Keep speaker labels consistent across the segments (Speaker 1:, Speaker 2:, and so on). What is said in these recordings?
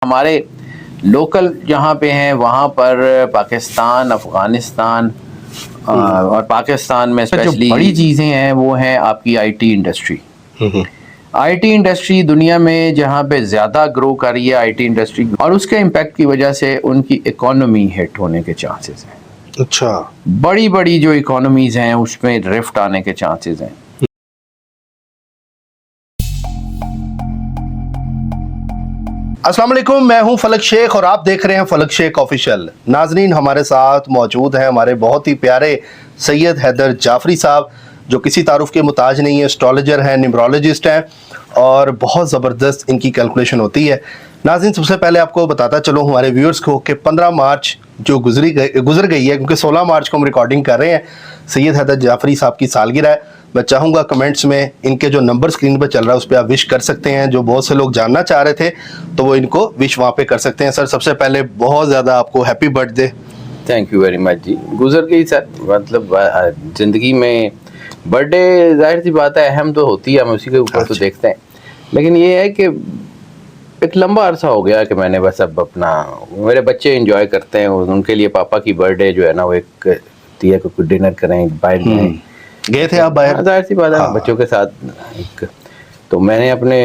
Speaker 1: ہمارے لوکل جہاں پہ ہیں وہاں پر پاکستان، افغانستان اور پاکستان میں اسپیشلی بڑی چیزیں ہیں وہ ہیں آپ کی I T industry. I T industry دنیا میں جہاں پہ زیادہ گرو کر رہی ہے آئی ٹی انڈسٹری، اور اس کے امپیکٹ کی وجہ سے ان کی اکانومی ہٹ ہونے کے چانسز ہیں.
Speaker 2: اچھا،
Speaker 1: بڑی بڑی جو اکانومیز ہیں اس میں رفٹ آنے کے چانسز ہیں.
Speaker 2: السلام علیکم، میں ہوں فلک شیخ اور آپ دیکھ رہے ہیں فلک شیخ آفیشیل. ناظرین، ہمارے ساتھ موجود ہیں ہمارے بہت ہی پیارے سید حیدر جعفری صاحب، جو کسی تعارف کے محتاج نہیں ہے، اسٹرالوجر ہیں، نیمرولوجسٹ ہیں اور بہت زبردست ان کی کیلکولیشن ہوتی ہے. ناظرین، سب سے پہلے آپ کو بتاتا چلوں ہمارے ویورز کو کہ 15 مارچ جو گزر گئی ہے، کیونکہ 16 مارچ کو ہم ریکارڈنگ کر رہے ہیں، سید حیدر جعفری صاحب کی سالگرہ ہے. میں چاہوں گا کمنٹس میں ان کے جو نمبر سکرین پہ چل رہا ہے اس پہ آپ وش کر سکتے ہیں. جو بہت سے لوگ جاننا چاہ رہے تھے تو وہ ان کو وش وہاں پہ کر سکتے ہیں. سر، سب سے پہلے بہت زیادہ آپ کو happy birthday.
Speaker 1: Thank you very much جی. گزر گئی سر، مطلب زندگی میں برتھ ڈے ظاہر سی بات ہے اہم تو ہوتی ہے، ہم اسی کے اوپر تو دیکھتے ہیں، لیکن یہ ہے کہ ایک لمبا عرصہ ہو گیا کہ میں نے بس اب اپنا، میرے بچے انجوائے کرتے ہیں، ان کے لیے پاپا کی برتھ ڈے جو ہے نا وہ ایک دیا کہ کوئی ڈنر کریں، باہر جائیں.
Speaker 2: گئے تھے آپ باہر؟
Speaker 1: ظاہر سی بات ہے بچوں کے ساتھ تو میں نے اپنے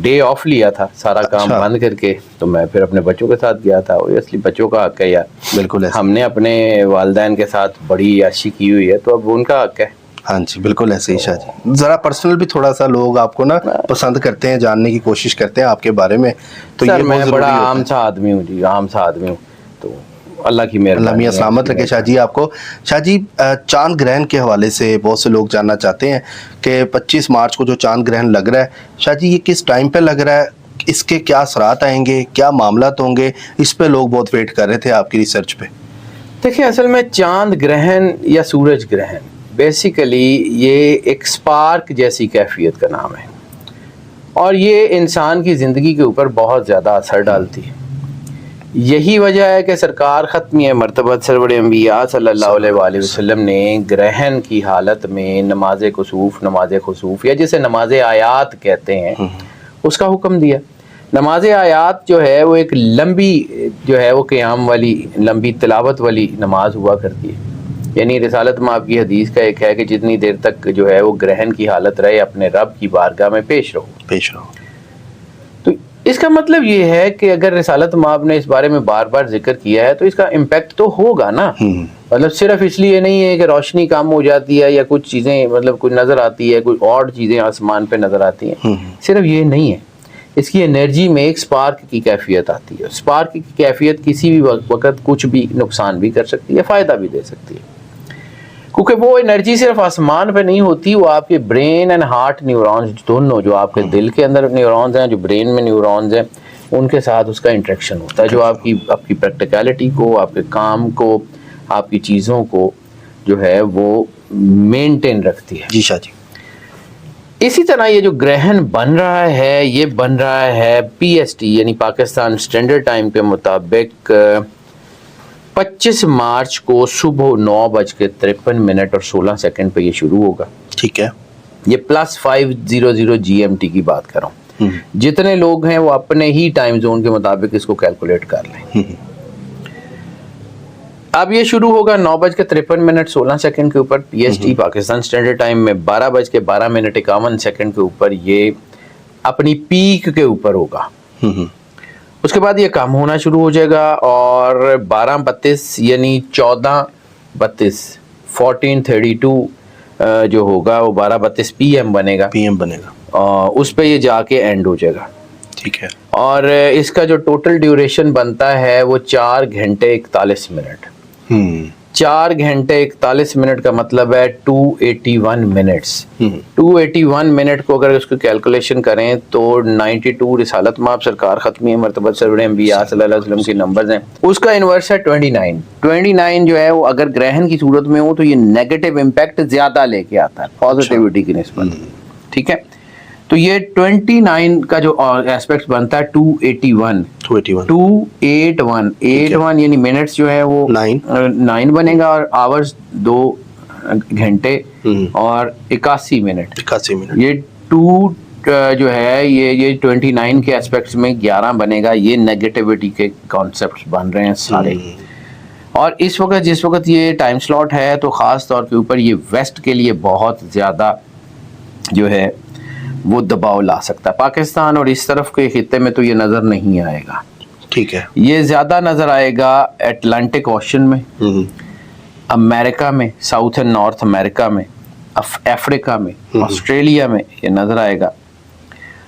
Speaker 1: ڈے آف لیا تھا، سارا کام بند کر کے، تو میں پھر اپنے بچوں کے ساتھ گیا تھا. اوبویسلی بچوں کا حق ہے یار،
Speaker 2: بالکل
Speaker 1: ہم نے اپنے والدین کے ساتھ بڑی عیاشی کی ہوئی ہے تو اب ان کا حق ہے.
Speaker 2: ہاں جی، بالکل ایسے ہی شاہ جی. ذرا پرسنل بھی تھوڑا سا لوگ آپ کو نا پسند کرتے ہیں، جاننے کی کوشش کرتے ہیں آپ کے بارے میں، تو
Speaker 1: سر
Speaker 2: یہ
Speaker 1: میں
Speaker 2: بہت
Speaker 1: بڑا
Speaker 2: ضروری ہوتا
Speaker 1: عام
Speaker 2: ہے.
Speaker 1: سا آدمی ہوں جی، عام سا آدمی ہوں، تو اللہ کی
Speaker 2: اللہ
Speaker 1: مہربانی
Speaker 2: میاں سلامت رکھے شاہ جی آپ کو. شاہ جی، چاند گرہن کے حوالے سے بہت سے لوگ جاننا چاہتے ہیں کہ 25 مارچ کو جو چاند گرہن لگ رہا ہے، شاہ جی یہ کس ٹائم پہ لگ رہا ہے، اس کے کیا اثرات آئیں گے، کیا معاملات ہوں گے، اس پہ لوگ بہت ویٹ کر رہے تھے آپ کی ریسرچ پہ.
Speaker 1: دیکھیں، اصل میں چاند گرہن یا سورج گرہن بیسیکلی یہ ایک سپارک جیسی کیفیت کا نام ہے، اور یہ انسان کی زندگی کے اوپر بہت زیادہ اثر ڈالتی ہے. یہی وجہ ہے کہ سرکار ختمیہ مرتبت سرور انبیاء صلی اللہ علیہ وآلہ وسلم نے گرہن کی حالت میں نماز خسوف یا جسے نماز آیات کہتے ہیں اس کا حکم دیا. نماز آیات جو ہے وہ ایک لمبی جو ہے وہ قیام والی لمبی تلاوت والی نماز ہوا کرتی ہے. یعنی رسالت مآب کی حدیث کا ایک ہے کہ جتنی دیر تک جو ہے وہ گرہن کی حالت رہے اپنے رب کی بارگاہ میں پیش رہو. تو اس کا مطلب یہ ہے کہ اگر رسالت مآب نے اس بارے میں بار بار ذکر کیا ہے تو اس کا امپیکٹ تو ہوگا نا. مطلب صرف اس لیے نہیں ہے کہ روشنی کم ہو جاتی ہے یا کچھ چیزیں مطلب کچھ نظر آتی ہے، کوئی اور چیزیں آسمان پہ نظر آتی ہیں، صرف یہ نہیں ہے. اس کی انرجی میں ایک سپارک کی کیفیت آتی ہے. سپارک کی کیفیت کسی بھی وقت کچھ بھی نقصان بھی کر سکتی ہے، فائدہ بھی دے سکتی ہے، کیونکہ وہ انرجی صرف آسمان پہ نہیں ہوتی، وہ آپ کے برین اینڈ ہارٹ نیورونز دونوں، جو آپ کے دل کے اندر نیورونز ہیں، جو برین میں نیورونز ہیں، ان کے ساتھ اس کا انٹریکشن ہوتا ہے، جو آپ کی پریکٹیکلٹی کو، آپ کے کام کو، آپ کی چیزوں کو جو ہے وہ مینٹین رکھتی ہے.
Speaker 2: جی شاہ جی.
Speaker 1: اسی طرح یہ جو گرہن بن رہا ہے یہ بن رہا ہے PST یعنی پاکستان اسٹینڈرڈ ٹائم کے مطابق 25 مارچ کو صبح 9:53 اور 16 سیکنڈ پہ یہ شروع ہوگا.
Speaker 2: ٹھیک ہے.
Speaker 1: یہ +5:00 GMT کی بات کر رہا ہوں. جتنے لوگ ہیں وہ اپنے ہی ٹائم زون کے مطابق اس کو کیلکولیٹ کر لیں. اب یہ شروع ہوگا 9:53 16 سیکنڈ کے اوپر PST پاکستان اسٹینڈرڈ ٹائم میں. 12:12 51 سیکنڈ کے اوپر یہ اپنی پیک کے اوپر ہوگا. اس کے بعد یہ کم ہونا شروع ہو جائے گا اور 12:32 یعنی 14:32 14:32 جو ہوگا وہ 12:32 PM بنے گا. اس پہ یہ جا کے اینڈ ہو جائے گا.
Speaker 2: ٹھیک ہے. اور
Speaker 1: اس کا جو ٹوٹل ڈیوریشن بنتا ہے وہ 4 گھنٹے 41 منٹ. 4 گھنٹے 41 منٹ کا مطلب ہے 281 منٹس. 281 منٹ کو اگر اس کو کیلکولیشن کریں تو 92 رسالت مآب سرکار ختمیہ مرتبہ سرور انبیاء صلی اللہ علیہ وسلم کے نمبرز ہیں، اس کا انورس ہے 29 جو ہے وہ اگر گرہن کی صورت میں ہو تو یہ نیگیٹو امپیکٹ زیادہ لے کے آتا ہے پازیٹیوٹی کی نسبت. ٹھیک ہے، تو یہ 29 کا جو ایسپیکٹ بنتا ہے 281 یعنی منٹس جو ہے وہ 9 بنے گا اور آورز 2 گھنٹے اور 81 منٹ. یہ جو ہے یہ 29 کے اسپیکٹس میں 11 بنے گا، یہ نیگیٹیوٹی کے کانسیپٹس بن رہے ہیں سارے. اور اس وقت جس وقت یہ ٹائم سلاٹ ہے تو خاص طور کے اوپر یہ ویسٹ کے لیے بہت زیادہ جو ہے وہ دباؤ لا سکتا ہے. پاکستان اور اس طرف کے خطے میں تو یہ نظر نہیں آئے گا.
Speaker 2: ٹھیک ہے.
Speaker 1: یہ زیادہ نظر آئے گا اٹلانٹک اوشن میں، امریکہ میں، ساؤتھ اینڈ نارتھ امریکہ میں، افریقہ میں، آسٹریلیا میں یہ نظر آئے گا.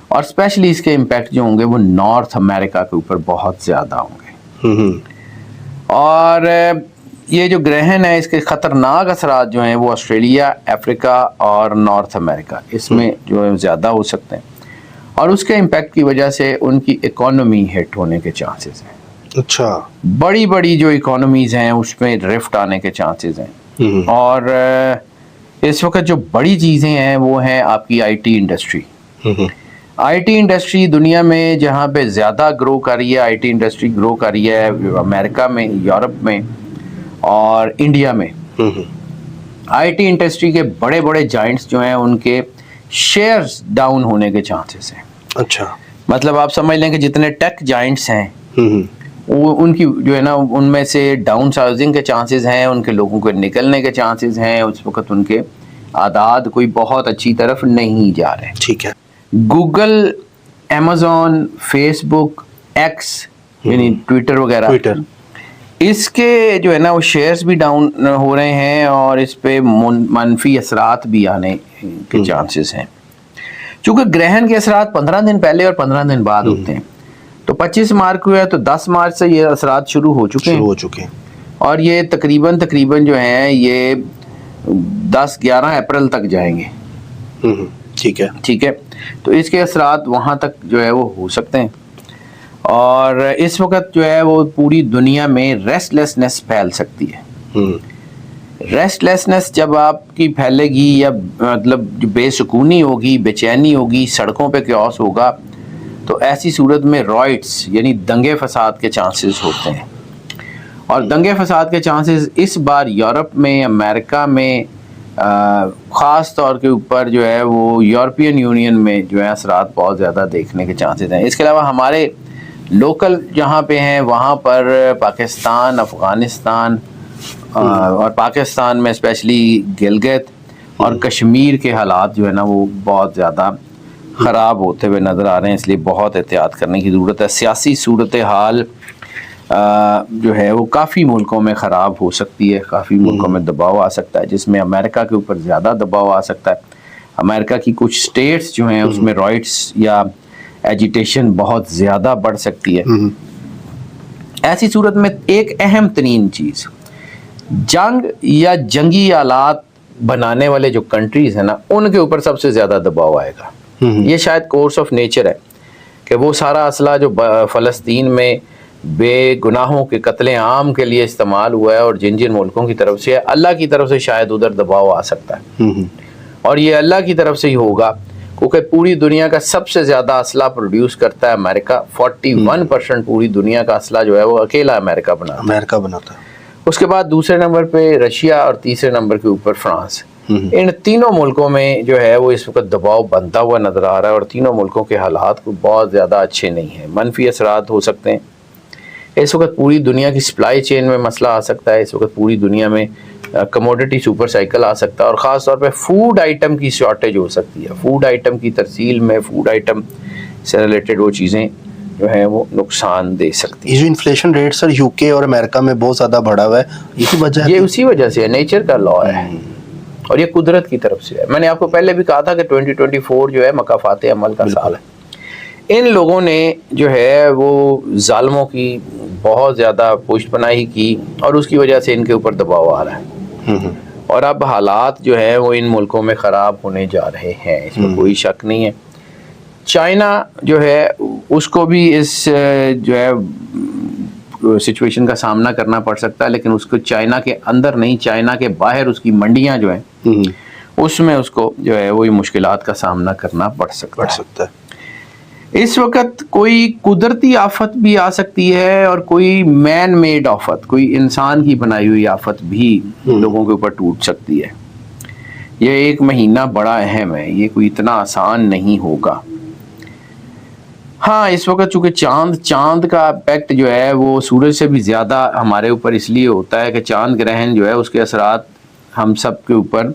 Speaker 1: اور اسپیشلی اس کے امپیکٹ جو ہوں گے وہ نارتھ امریکہ کے اوپر بہت زیادہ ہوں گے. اور یہ جو گرہن ہے اس کے خطرناک اثرات جو ہیں وہ آسٹریلیا، افریقہ اور نارتھ امریکہ اس میں جو ہے زیادہ ہو سکتے ہیں. اور اس کے امپیکٹ کی وجہ سے ان کی اکانومی ہٹ ہونے کے چانسز ہیں.
Speaker 2: اچھا. بڑی
Speaker 1: بڑی جو اکانومیز ہیں اس میں رفٹ آنے کے چانسز ہیں. اور اس وقت جو بڑی چیزیں ہیں وہ ہیں آپ کی I T industry. I T industry دنیا میں جہاں پہ زیادہ گرو کر رہی ہے، آئی ٹی انڈسٹری گرو کر رہی ہے امریکہ میں، یورپ میں اور انڈیا میں. آئی ٹی انڈسٹری کے بڑے بڑے جائنٹس جو ہیں ان کے شیئرز ڈاؤن ہونے کے چانسز ہیں.
Speaker 2: اچھا.
Speaker 1: مطلب آپ سمجھ لیں کہ جتنے ٹیک جائنٹس ہیں وہ ان کی جو ہے نا ان میں سے ڈاؤن سائزنگ کے چانسز ہیں، ان کے لوگوں کے نکلنے کے چانسز ہیں. اس وقت ان کے اعداد کوئی بہت اچھی طرف نہیں جا رہے.
Speaker 2: ٹھیک ہے.
Speaker 1: گوگل، امیزون، فیس بک، ایکس یعنی ٹویٹر وغیرہ، اس کے جو ہے نا وہ شیئرز بھی ڈاؤن ہو رہے ہیں اور اس پہ منفی اثرات بھی آنے کے چانسز ہیں. چونکہ گرہن کے اثرات 15 دن پہلے اور 15 دن بعد ہوتے ہیں، تو 25 مارچ کو ہے تو 10 مارچ سے یہ اثرات شروع ہو چکے ہیں اور یہ تقریباً جو ہیں یہ 10-11 اپریل تک جائیں گے. ٹھیک ہے. تو اس کے اثرات وہاں تک جو ہے وہ ہو سکتے ہیں. اور اس وقت جو ہے وہ پوری دنیا میں ریسٹ لیسنس پھیل سکتی ہے. ریسٹ لیسنس جب آپ کی پھیلے گی یا مطلب جو بے سکونی ہوگی، بے چینی ہوگی، سڑکوں پہ کیوس ہوگا، تو ایسی صورت میں رائٹس یعنی دنگے فساد کے چانسز ہوتے ہیں. اور دنگے فساد کے چانسز اس بار یورپ میں، امریکہ میں خاص طور کے اوپر جو ہے وہ یورپین یونین میں جو ہے اثرات بہت زیادہ دیکھنے کے چانسز ہیں. اس کے علاوہ ہمارے لوکل جہاں پہ ہیں وہاں پر پاکستان، افغانستان اور پاکستان میں اسپیشلی گلگت اور کشمیر کے حالات جو ہے نا وہ بہت زیادہ خراب ہوتے ہوئے نظر آ رہے ہیں. اس لیے بہت احتیاط کرنے کی ضرورت ہے. سیاسی صورتحال جو ہے وہ کافی ملکوں میں خراب ہو سکتی ہے، کافی ملکوں میں دباؤ آ سکتا ہے، جس میں امریکہ کے اوپر زیادہ دباؤ آ سکتا ہے. امریکہ کی کچھ سٹیٹس جو ہیں اس میں رائٹس یا ایجیٹیشن بہت زیادہ بڑھ سکتی ہے. ایسی صورت میں ایک اہم ترین چیز، جنگ یا جنگی آلات بنانے والے جو کنٹریز ہیں نا ان کے اوپر سب سے زیادہ دباؤ آئے گا. یہ شاید کورس آف نیچر ہے کہ وہ سارا اسلحہ جو فلسطین میں بے گناہوں کے قتل عام کے لیے استعمال ہوا ہے اور جن ملکوں کی طرف سے ہے، اللہ کی طرف سے شاید ادھر دباؤ آ سکتا ہے. اور یہ اللہ کی طرف سے ہی ہوگا کیونکہ پوری دنیا کا سب سے زیادہ اسلحہ پروڈیوس کرتا ہے امریکہ. 41% پوری دنیا کا اسلحہ جو ہے وہ اکیلا امریکہ بناتا ہے. اس کے بعد دوسرے نمبر پہ رشیا اور تیسرے نمبر کے اوپر فرانس. ان تینوں ملکوں میں جو ہے وہ اس وقت دباؤ بنتا ہوا نظر آ رہا ہے اور تینوں ملکوں کے حالات کو بہت زیادہ اچھے نہیں ہیں. منفی اثرات ہو سکتے ہیں. اس وقت پوری دنیا کی سپلائی چین میں مسئلہ آ سکتا ہے. اس وقت پوری دنیا میں کموڈٹی سپر سائیکل آ سکتا ہے اور خاص طور پہ فوڈ آئٹم کی شارٹیج ہو سکتی ہے. فوڈ آئٹم کی ترسیل میں فوڈ آئٹم سے ریلیٹڈ وہ چیزیں جو ہیں وہ نقصان دے سکتی ہیں.
Speaker 2: یہ جو انفلیشن ریٹ سر یو کے اور امریکہ میں بہت زیادہ بڑھا ہوا ہے، یہ
Speaker 1: اسی وجہ سے ہے. نیچر کا لا ہے اور یہ قدرت کی طرف سے ہے. میں نے آپ کو پہلے بھی کہا تھا کہ 2024 جو ہے مکافات عمل کا سال ہے. ان لوگوں نے جو ہے وہ ظالموں کی بہت زیادہ پشت پناہی کی اور اس کی وجہ سے ان کے اوپر دباؤ آ رہا ہے اور اب حالات جو ہے وہ ان ملکوں میں خراب ہونے جا رہے ہیں، اس میں کوئی شک نہیں ہے. چائنا جو ہے اس کو بھی اس جو ہے سچویشن کا سامنا کرنا پڑ سکتا ہے، لیکن اس کو چائنا کے اندر نہیں، چائنا کے باہر اس کی منڈیاں جو ہیں اس میں اس کو جو ہے وہی مشکلات کا سامنا کرنا پڑ سکتا ہے. اس وقت کوئی قدرتی آفت بھی آ سکتی ہے اور کوئی مین میڈ آفت، کوئی انسان کی بنائی ہوئی آفت بھی لوگوں کے اوپر ٹوٹ سکتی ہے. یہ ایک مہینہ بڑا اہم ہے، یہ کوئی اتنا آسان نہیں ہوگا. ہاں اس وقت چونکہ چاند کا امپیکٹ جو ہے وہ سورج سے بھی زیادہ ہمارے اوپر اس لیے ہوتا ہے کہ چاند گرہن جو ہے اس کے اثرات ہم سب کے اوپر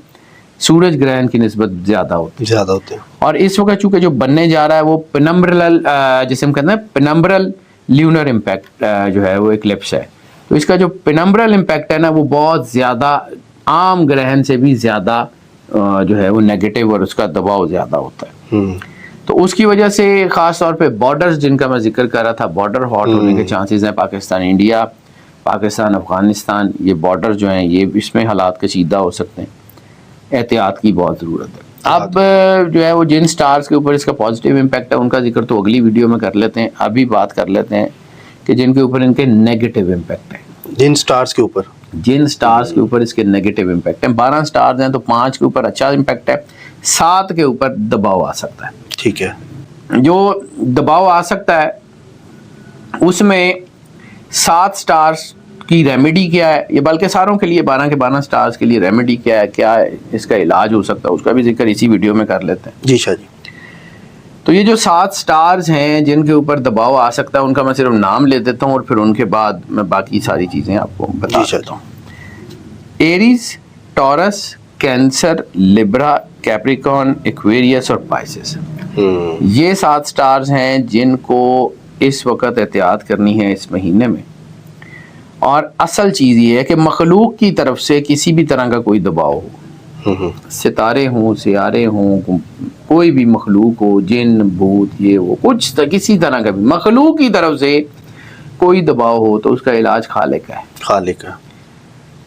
Speaker 1: سورج گرہن کی نسبت زیادہ ہوتے ہیں. اور اس وقت چونکہ جو بننے جا رہا ہے وہ پینمبرل، جسے ہم کہتے ہیں پینمبرل لیونر امپیکٹ جو ہے وہ ایکلپس ہے. تو اس کا جو پینمبرل امپیکٹ ہے نا وہ بہت زیادہ عام گرہن سے بھی زیادہ جو ہے وہ نیگیٹو اور اس کا دباؤ زیادہ ہوتا ہے. تو اس کی وجہ سے خاص طور پہ بارڈرز جن کا میں ذکر کر رہا تھا، بارڈر ہاٹ ہونے کے چانسز ہیں. پاکستان انڈیا، پاکستان افغانستان، یہ بارڈر جو ہیں یہ اس میں حالات کشیدہ ہو سکتے ہیں. احتیاط کی بہت ضرورت ہے. اب جو ہے وہ جن سٹارز کے اوپر اس کا پازیٹیو امپیکٹ ہے ان کا ذکر تو اگلی ویڈیو میں کر لیتے ہیں. ابھی بات کر لیتے ہیں کہ جن کے اوپر ان کے نیگیٹو امپیکٹ ہے.
Speaker 2: جن سٹارز کے اوپر اس کے نیگیٹو امپیکٹ ہیں. 12 سٹارز ہیں تو 5 کے اوپر اچھا امپیکٹ ہے، 7 کے اوپر دباؤ آ سکتا ہے. ٹھیک ہے.
Speaker 1: جو دباؤ آ سکتا ہے اس میں 7 سٹارز کی ریمیڈی کیا ہے، یہ بلکہ ساروں کے لیے 12 کے 12 سٹارز کے لیے ریمیڈی کیا ہے، کیا اس کا علاج ہو سکتا ہے، اس کا بھی ذکر اسی ویڈیو میں کر لیتے ہیں.
Speaker 2: جی شاہ جی.
Speaker 1: تو یہ جو 7 سٹارز ہیں جن کے اوپر دباؤ آ سکتا ہے ان کا میں صرف نام لے دیتا ہوں اور پھر ان کے بعد میں باقی ساری چیزیں آپ کو بتا دیتا ہوں. ایریز، ٹورس، کینسر، لبرا، کیپریکارن، ایکویریس اور پائسس. یہ 7 سٹارز ہیں جن کو اس وقت احتیاط کرنی ہے اس مہینے میں. اور اصل چیز یہ ہے کہ مخلوق کی طرف سے کسی بھی طرح کا کوئی دباؤ ہو، ستارے ہوں، سیارے ہوں، کوئی بھی مخلوق ہو، جن بھوت یہ وہ کچھ کسی طرح کا بھی مخلوق کی طرف سے کوئی دباؤ ہو تو اس کا علاج خالق ہے.
Speaker 2: خالق ہے.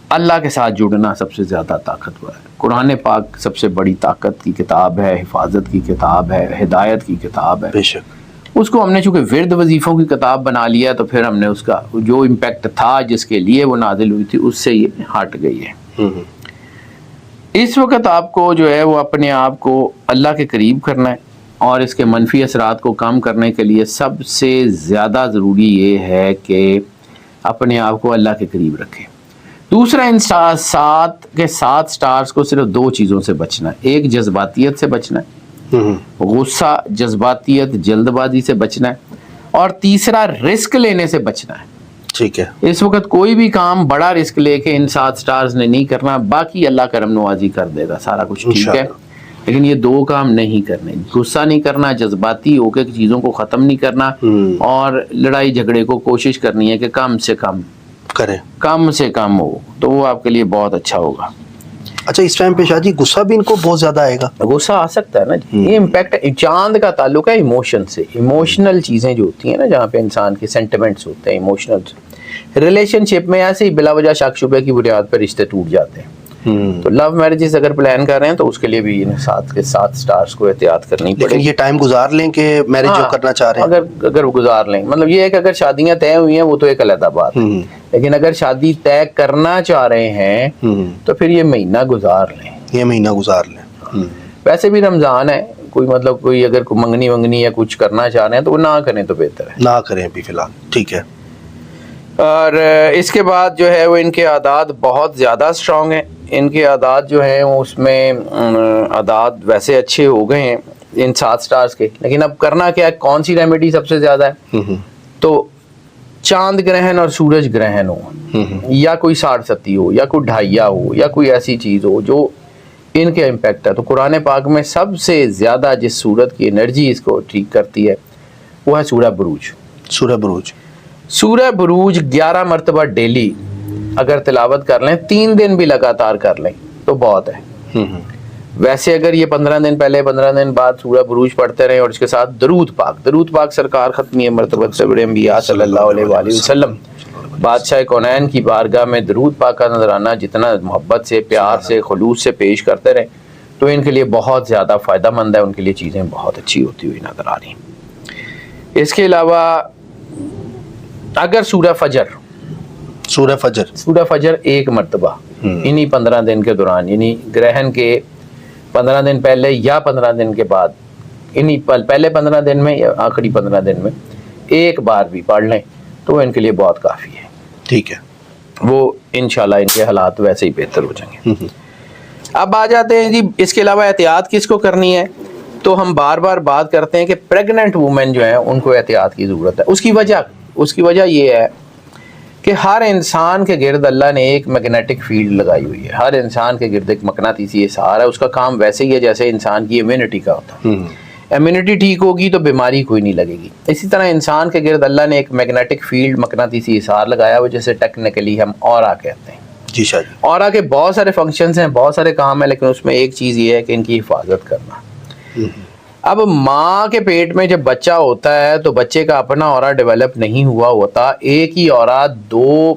Speaker 1: اللہ کے ساتھ جڑنا سب سے زیادہ طاقتور ہے. قرآن پاک سب سے بڑی طاقت کی کتاب ہے، حفاظت کی کتاب ہے، ہدایت کی کتاب ہے.
Speaker 2: بے شک.
Speaker 1: اس کو ہم نے چونکہ ورد وظیفوں کی کتاب بنا لیا تو پھر ہم نے اس کا جو امپیکٹ تھا جس کے لیے وہ نازل ہوئی تھی اس سے یہ ہٹ گئی ہے. اس وقت آپ کو جو ہے وہ اپنے آپ کو اللہ کے قریب کرنا ہے اور اس کے منفی اثرات کو کم کرنے کے لیے سب سے زیادہ ضروری یہ ہے کہ اپنے آپ کو اللہ کے قریب رکھیں. دوسرا ان 7 کے 7 سٹارز کو صرف 2 چیزوں سے بچنا ہے. ایک جذباتیت سے بچنا ہے، غصہ، جذباتیت، جلد بازی سے بچنا ہے. اور تیسرا رسک لینے سے بچنا ہے.
Speaker 2: ٹھیک ہے.
Speaker 1: اس وقت کوئی بھی کام بڑا رسک لے کے ان 7 سٹارز نے نہیں کرنا، باقی اللہ کرم نوازی کر دے گا، سارا کچھ ٹھیک ہے. لیکن یہ 2 کام نہیں کرنے، غصہ نہیں کرنا، جذباتی ہو کے چیزوں کو ختم نہیں کرنا، اور لڑائی جھگڑے کو کوشش کرنی ہے کہ کم سے کم
Speaker 2: کریں،
Speaker 1: کم سے کم ہو، تو وہ آپ کے لیے بہت اچھا ہوگا.
Speaker 2: اچھا اس ٹائم پہ شاہ جی غصہ بھی ان کو بہت زیادہ آئے گا؟
Speaker 1: غصہ آ سکتا ہے نا جی. یہ امپیکٹ چاند کا تعلق ہے ایموشن سے. ایموشنل چیزیں جو ہوتی ہیں نا، جہاں پہ انسان کے سینٹیمنٹس ہوتے ہیں، ایموشنل ریلیشن شپ میں ایسے ہی بلا وجہ شک شبے کی بنیاد پر رشتے ٹوٹ جاتے ہیں. تو لو میرجز اگر پلان کر رہے ہیں تو اس کے لیے بھی 7 کے 7 سٹارز کو احتیاط کرنی پڑے.
Speaker 2: لیکن یہ ٹائم گزار لیں کہ میرج جو کرنا چاہ رہے ہیں،
Speaker 1: اگر گزار لیں، مطلب یہ ہے کہ اگر شادیاں طے ہوئی ہیں وہ تو ایک علیحدہ بات ہے، لیکن اگر شادی طے کرنا چاہ رہے ہیں تو پھر یہ مہینہ گزار لیں.
Speaker 2: یہ مہینہ گزار لیں.
Speaker 1: ویسے بھی رمضان ہے، کوئی اگر منگنی ونگنی یا کچھ کرنا چاہ رہے ہیں تو وہ نہ کریں تو بہتر ہے،
Speaker 2: نہ کریں ابھی فی الحال. ٹھیک ہے.
Speaker 1: اور اس کے بعد جو ہے وہ ان کے عادات بہت زیادہ اسٹرانگ ہیں. ان کے عادات جو ہیں اس میں عادات ویسے اچھے ہو گئے ہیں ان 7 سٹارز کے، لیکن اب کرنا کیا ہے، کون سی ریمیڈی سب سے زیادہ ہے؟ تو چاند گرہن اور سورج گرہن ہو، یا کوئی 60-70 ہو، یا کوئی ڈھائیا ہو، یا کوئی ایسی چیز ہو جو ان کے امپیکٹ ہے. تو قرآن پاک میں سب سے زیادہ جس سورت کی انرجی اس کو ٹھیک کرتی ہے وہ ہے سورہ بروج.
Speaker 2: سورہ بروج.
Speaker 1: سورہ بروج 11 مرتبہ ڈیلی اگر تلاوت کر لیں، 3 دن بھی لگاتار کر لیں تو بہت ہے. ویسے اگر یہ 15 دن پہلے 15 دن بعد سورہ بروج پڑھتے رہیں اور اس کے ساتھ درود پاک سرکار ختمی مرتبہ صبر انبیاء صلی اللہ علیہ وآلہ وسلم، بادشاہ کونین کی بارگاہ میں درود پاک کا نذرانہ جتنا محبت سے، پیار سے، خلوص سے پیش کرتے رہیں تو ان کے لیے بہت زیادہ فائدہ مند ہے. ان کے لیے چیزیں بہت اچھی ہوتی ہوئی نظر آ رہی ہیں. اس کے علاوہ اگر سورہ فجر 1 مرتبہ انہی 15 دن کے دوران، یعنی گرہن کے 15 دن پہلے یا 15 دن کے بعد، انہی پہلے 15 دن میں یا آخری 15 دن میں ایک بار بھی پڑھ لیں تو وہ ان کے لیے بہت کافی ہے.
Speaker 2: ٹھیک ہے.
Speaker 1: وہ انشاءاللہ ان کے حالات ویسے ہی بہتر ہو جائیں گے. اب آ جاتے ہیں جی اس کے علاوہ احتیاط کس کو کرنی ہے. تو ہم بار بار بات کرتے ہیں کہ پریگننٹ وومن جو ہیں ان کو احتیاط کی ضرورت ہے. اس کی وجہ یہ ہے کہ ہر انسان کے گرد اللہ نے ایک میگنیٹک فیلڈ لگائی ہوئی ہے. ہر انسان کے گرد ایک مقناطیسی احسار ہے. اس کا کام ویسے ہی ہے جیسے انسان کی امیونٹی کا ہوتا ہے. امیونٹی ٹھیک ہوگی تو بیماری کوئی نہیں لگے گی. اسی طرح انسان کے گرد اللہ نے ایک میگنیٹک فیلڈ مقناطیسی احسار لگایا ہوا جسے ٹیکنیکلی ہم اورا کہتے ہیں.
Speaker 2: جی شاہ جی.
Speaker 1: اورا کے بہت سارے فنکشنز ہیں, بہت سارے کام ہیں, لیکن اس میں ایک چیز یہ ہے کہ ان کی حفاظت کرنا. اب ماں کے پیٹ میں جب بچہ ہوتا ہے تو بچے کا اپنا اورا ڈیولپ نہیں ہوا ہوتا, ایک ہی اورا دو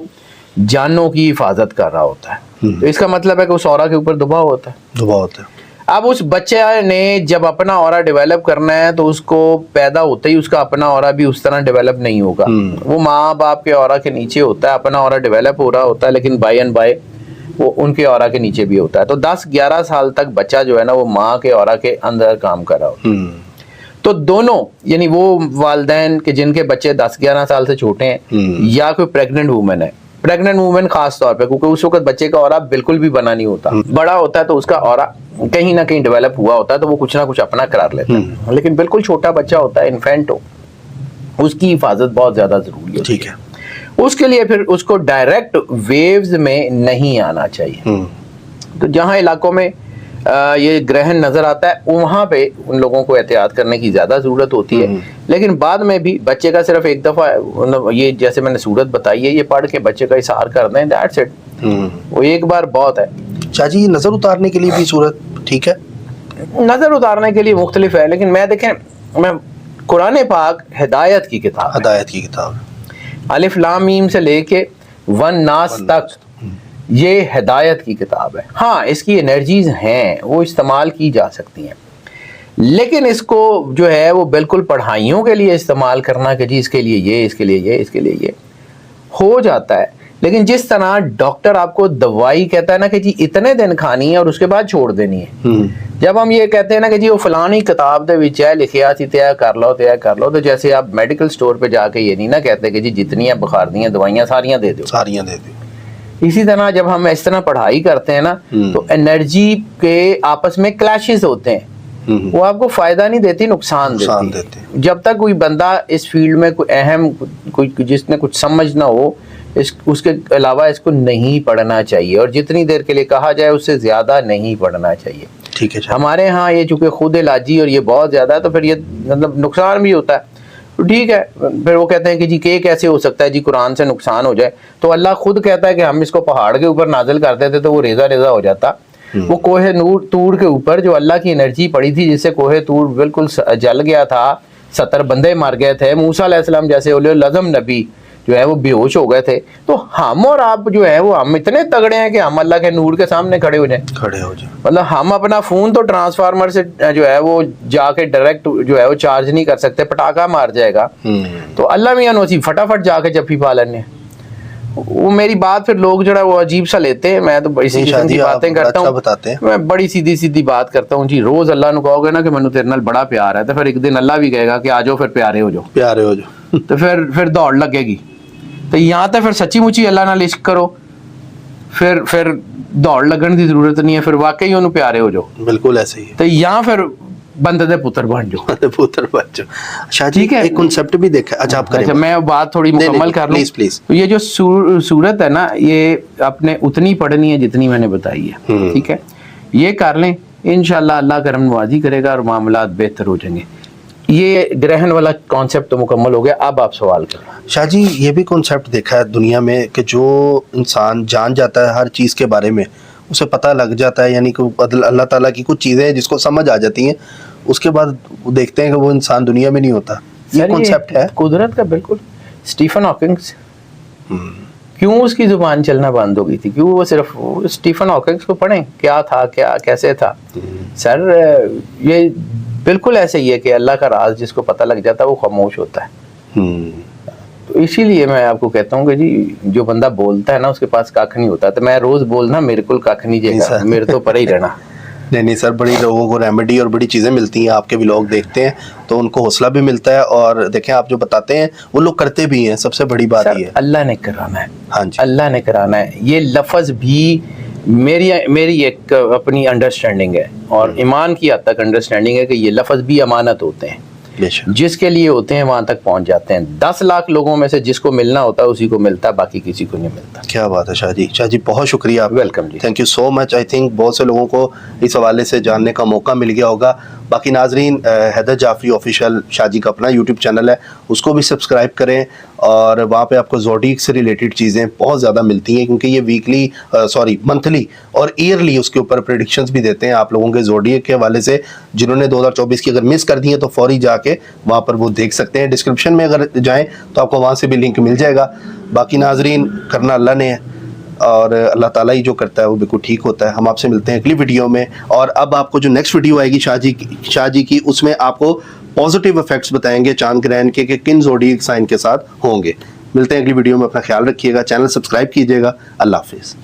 Speaker 1: جانوں کی حفاظت کر رہا ہوتا ہے. تو اس کا مطلب ہے کہ اس اورا کے اوپر دباؤ ہوتا ہے. اب اس بچے نے جب اپنا اورا ڈیولپ کرنا ہے تو اس کو پیدا ہوتے ہی اس کا اپنا اورا بھی اس طرح ڈیولپ نہیں ہوگا. وہ ماں باپ کے اورا کے نیچے ہوتا ہے, اپنا اورا ڈیولپ ہو رہا ہوتا ہے, لیکن بائی اینڈ بائی وہ ان کے اورا کے نیچے بھی ہوتا ہے. تو 10-11 سال تک بچہ جو ہے نا وہ ماں کے اورا کے اندر کام کر رہا ہوتا ہے. تو دونوں یعنی وہ والدین کہ جن کے بچے 10-11 سال سے چھوٹے ہیں یا کوئی پریگننٹ وومن ہے, پریگننٹ وومن خاص طور پہ, کیونکہ اس وقت بچے کا اورا بالکل بھی بنا نہیں ہوتا, بڑا ہوتا ہے تو اس کا اورا کہیں نہ کہیں ڈیولپ ہوا ہوتا ہے تو وہ کچھ نہ کچھ اپنا قرار لیتا ہے. لیکن بالکل چھوٹا بچہ ہوتا ہے, انفینٹ ہو, اس کی حفاظت بہت زیادہ ضروری ہے.
Speaker 2: ٹھیک ہے.
Speaker 1: اس کے لیے پھر اس کو ڈائریکٹ ویوز میں نہیں آنا چاہیے. تو جہاں علاقوں میں یہ گرہن نظر آتا ہے وہاں پہ ان لوگوں کو احتیاط کرنے کی زیادہ ضرورت ہوتی ہے. لیکن بعد میں بھی بچے کا صرف ایک دفعہ یہ جیسے میں نے صورت بتائی ہے یہ پڑھ کے بچے کا اظہار کر دیں, دیٹس اٹ, وہ ایک بار بہت ہے.
Speaker 2: شاہ جی نظر اتارنے کے لیے بھی صورت ٹھیک ہے؟
Speaker 1: نظر اتارنے کے لیے مختلف ہے, لیکن میں دیکھیں میں قرآن پاک ہدایت کی کتاب الف لام میم سے لے کے ون ناس تک یہ ہدایت کی کتاب ہے. ہاں اس کی انرجیز ہیں وہ استعمال کی جا سکتی ہیں, لیکن اس کو جو ہے وہ بالکل پڑھائیوں کے لیے استعمال کرنا کہ جی اس کے لیے یہ, اس کے لیے یہ, اس کے لیے یہ ہو جاتا ہے. لیکن جس طرح ڈاکٹر آپ کو دوائی کہتا ہے نا کہ جی اتنے دن کھانی ہے اور اس کے بعد چھوڑ دینی ہے, جب ہم یہ کہتے ہیں نا کہ جی وہ فلانی کتاب دے وچ ہے لکھیا سی تے کر لو, تو جیسے آپ میڈیکل سٹور پہ جا کے یہ نہیں نہ کہتے کہ جی جتنی ہیں بخار دی ہیں دوائیاں ساریاں دے دو. اسی طرح جب ہم اس طرح پڑھائی کرتے ہیں نا تو انرجی کے آپس میں کلیشز ہوتے ہیں, وہ آپ کو فائدہ نہیں دیتی, نقصان دیتی. جب تک کوئی بندہ اس فیلڈ میں کوئی اہم کوئی جس نے کچھ سمجھ نہ ہو اس کے علاوہ اس کو نہیں پڑھنا چاہیے, اور جتنی دیر کے لیے کہا جائے اس سے زیادہ نہیں پڑھنا چاہیے.
Speaker 2: ٹھیک ہے.
Speaker 1: ہمارے ہاں یہ چونکہ خود علاجی اور یہ بہت زیادہ ہے تو پھر یہ مطلب نقصان بھی ہوتا ہے. ٹھیک ہے, پھر وہ کہتے ہیں کہ جی کہ کیسے ہو سکتا ہے جی قرآن سے نقصان ہو جائے, تو اللہ خود کہتا ہے کہ ہم اس کو پہاڑ کے اوپر نازل کرتے تھے تو وہ ریزہ ہو جاتا. وہ کوہ طور کے اوپر جو اللہ کی انرجی پڑی تھی جس سے کوہ طور بالکل جل گیا تھا, 70 بندے مر گئے تھے, موسیٰ علیہ السلام جیسے اولیاء العزم نبی جو ہے وہ بے ہوش ہو گئے تھے, تو ہم اور آپ جو ہے وہ ہم اتنے تگڑے ہیں کہ ہم اللہ کے نور کے سامنے کھڑے ہو جائیں. مطلب ہم اپنا فون تو ٹرانسفارمر سے جو ہے وہ جا کے ڈائریکٹ جو ہے وہ چارج نہیں کر سکتے, پٹاخہ مار جائے گا. تو اللہ میاں نوسی فٹافٹ جا کے جفی پا لینے. وہ میری بات پھر لوگ جو ہے وہ عجیب سا لیتے ہیں, میں تو بڑی سی باتیں کرتا ہوں, میں بڑی سیدھی بات کرتا ہوں. جی روز اللہ نو کہو گے نا کہ مینوں تیرے نال بڑا پیار ہے, تو پھر ایک دن اللہ بھی کہے گا کہ آ جاؤ پھر پیارے ہو جاؤ, تو پھر دوڑ لگے گی. تو یہاں تے پھر سچی مچی اللہ نال عشق کرو, پھر دوڑ لگن دی ضرورت نہیں ہے, پھر واقعی انہوں پیارے ہو جاؤ.
Speaker 2: بالکل ایسے ہی.
Speaker 1: تو یہاں پھر بندے دے پتر بن جاؤ.
Speaker 2: شاہ جی ایک کنسپٹ بھی دیکھا.
Speaker 1: اچھا میں بات تھوڑی مکمل کر لوں. تو یہ جو صورت ہے نا یہ آپ نے اتنی پڑھنی ہے جتنی میں نے بتائی ہے, ٹھیک ہے, یہ کر لیں انشاءاللہ اللہ کرم نوازی کرے گا اور معاملات بہتر ہو جائیں گے. یہ گرہن والا کانسیپٹ تو مکمل ہو گیا. اب آپ سوال کریں.
Speaker 2: شاہ جی یہ بھی کانسیپٹ دیکھا ہے دنیا میں کہ جو انسان جان جاتا ہے ہر چیز کے بارے میں, اسے پتہ لگ جاتا ہے, یعنی کہ اللہ تعالیٰ کی کچھ چیزیں جس کو سمجھ آ جاتی ہیں, اس کے بعد دیکھتے ہیں کہ وہ انسان دنیا میں نہیں ہوتا. یہ کانسیپٹ ہے
Speaker 1: قدرت کا. بالکل. اسٹیفن ہاکنگز کیوں اس کی زبان چلنا بند ہو گئی تھی, کیوں وہ صرف اسٹیفن ہاکنگز کو پڑھیں کیا تھا کیا کیسے تھا. سر یہ بالکل ایسے ہی ہے کہ اللہ کا راز جس کو پتہ لگ جاتا ہے وہ خاموش ہوتا ہے. تو اسی لیے میں آپ کو کہتا ہوں کہ جی جو بندہ بولتا ہے نا اس کے پاس کاکھ نہیں ہوتا. تو میں روز بولنا میرے کو کاکھ نہیں جائے گا, میرے تو پرے ہی رہنا.
Speaker 2: نہیں سر, بڑی لوگوں کو ریمیڈی اور بڑی چیزیں ملتی ہیں, آپ کے بھی لوگ دیکھتے ہیں تو ان کو حوصلہ بھی ملتا ہے, اور دیکھیں آپ جو بتاتے ہیں وہ لوگ کرتے بھی ہیں. سب سے بڑی بات یہ ہے
Speaker 1: اللہ نے کرانا ہے.
Speaker 2: ہاں جی,
Speaker 1: اللہ نے کرانا ہے. یہ لفظ بھی میری ایک اپنی انڈرسٹینڈنگ ہے اور ایمان کی حد تک انڈرسٹینڈنگ ہے کہ یہ لفظ بھی امانت ہوتے ہیں،
Speaker 2: بے شک
Speaker 1: جس کے لیے ہوتے ہیں وہاں تک پہنچ جاتے ہیں. 10 لاکھ لوگوں میں سے جس کو ملنا ہوتا ہے اسی کو ملتا ہے، باقی کسی کو نہیں ملتا.
Speaker 2: کیا بات ہے شاہ جی بہت شکریہ آپ.
Speaker 1: ویلکم جی.
Speaker 2: Thank you so much. I think بہت سے لوگوں کو اس حوالے سے جاننے کا موقع مل گیا ہوگا. باقی ناظرین، حیدر جعفری آفیشیل شاہ جی کا اپنا یوٹیوب چینل ہے، اس کو بھی سبسکرائب کریں، اور وہاں پہ آپ کو زوڈیک سے ریلیٹڈ چیزیں بہت زیادہ ملتی ہیں، کیونکہ یہ منتھلی اور ایئرلی اس کے اوپر پریڈکشنز بھی دیتے ہیں آپ لوگوں کے زوڈیک کے حوالے سے. جنہوں نے 2024 کی اگر مس کر دی ہیں تو فوری جا کے وہاں پر وہ دیکھ سکتے ہیں. ڈسکرپشن میں اگر جائیں تو آپ کو وہاں سے بھی لنک مل جائے گا. باقی ناظرین، کرنا اللہ نے ہے اور اللہ تعالیٰ ہی جو کرتا ہے وہ بالکل ٹھیک ہوتا ہے. ہم آپ سے ملتے ہیں اگلی ویڈیو میں، اور اب آپ کو جو نیکسٹ ویڈیو آئے گی شاہ جی کی، اس میں آپ کو پازیٹیو افیکٹس بتائیں گے چاند گرہن کے کہ کن زوڈیک سائن کے ساتھ ہوں گے. ملتے ہیں اگلی ویڈیو میں. اپنا خیال رکھیے گا، چینل سبسکرائب کیجیے گا. اللہ حافظ.